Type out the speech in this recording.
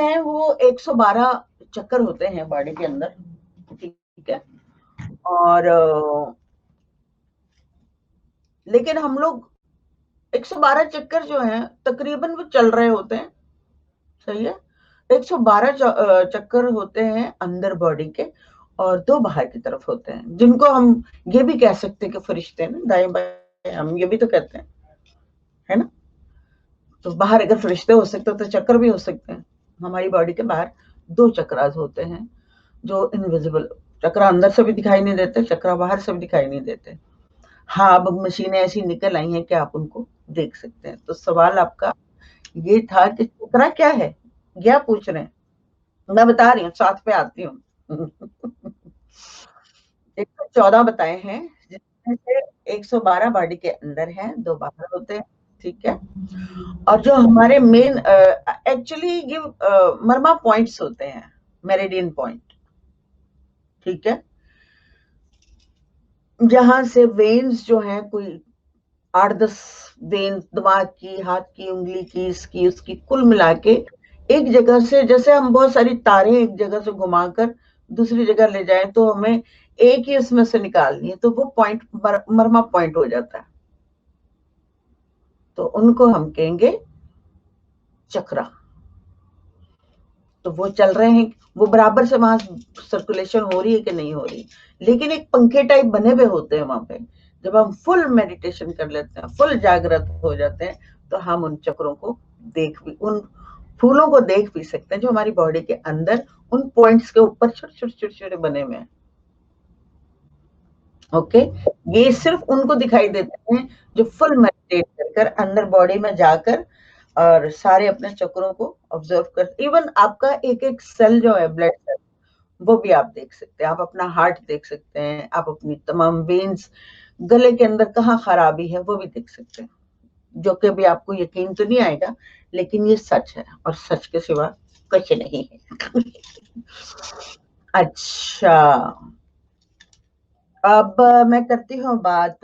हैं वो 112 चक्कर होते हैं बॉडी के अंदर, ठीक है। और लेकिन हम लोग 112 चक्कर जो है तकरीबन वो चल रहे होते हैं, सही है। 112 चक्कर होते हैं अंदर बॉडी के, और 2 बाहर की तरफ होते हैं, जिनको हम ये भी कह सकते हैं कि फरिश्ते ना, दाएं बाएं, हम ये भी तो कहते हैं, है ना। तो बाहर अगर फरिश्ते हो सकते हो तो चक्कर भी हो सकते हैं। हमारी बॉडी के बाहर 2 चक्रास होते हैं जो इनविजिबल, चक्रा अंदर से भी दिखाई नहीं देते, चक्रा बाहर से भी दिखाई नहीं देते। हाँ, अब मशीनें ऐसी निकल आई हैं कि आप उनको देख सकते हैं। तो सवाल आपका ये था कि चक्रा क्या है, क्या पूछ रहे हैं। मैं बता रही हूँ, साथ पे आती हूँ। 114 बताए हैं, जिसमें से 112 बॉडी के अंदर हैं, 2 बाहर होते हैं, ठीक है। और जो हमारे मेन एक्चुअली ये मर्मा पॉइंट्स होते हैं, मेरिडियन पॉइंट, ठीक है। जहां से वेन्स जो हैं, कोई 8-10 वेन, दिमाग की, हाथ की, उंगली की, इसकी उसकी कुल मिला के एक जगह से, जैसे हम बहुत सारी तारें एक जगह से घुमाकर दूसरी जगह ले जाएं तो हमें एक ही उसमें से निकालनी है, तो वो पॉइंट मर्मा पॉइंट हो जाता है। तो उनको हम कहेंगे चक्रा। तो वो चल रहे हैं, वो बराबर से वहां सर्कुलेशन हो रही है कि नहीं हो रही, लेकिन एक पंखे टाइप बने हुए होते हैं वहां पे। जब हम फुल मेडिटेशन कर लेते हैं, फुल जागृत हो जाते हैं, तो हम उन चक्रों को उन फूलों को देख भी सकते हैं जो हमारी बॉडी के अंदर उन पॉइंट्स के ऊपर छोटे छोटे छोटे छोटे बने हुए हैं। ओके, ये सिर्फ उनको दिखाई देते हैं जो फुल मेडिटेट कर अंदर बॉडी में जाकर और सारे अपने चक्रों को ऑब्जर्व कर, इवन आपका एक एक सेल जो है, ब्लड सेल, वो भी आप देख सकते हैं। आप अपना हार्ट देख सकते हैं, आप अपनी तमाम वेन्स, गले के अंदर कहाँ खराबी है वो भी देख सकते हैं, जो कि भी आपको यकीन तो नहीं आएगा, लेकिन ये सच है और सच के सिवा कुछ नहीं है। अच्छा, अब मैं करती हूँ बात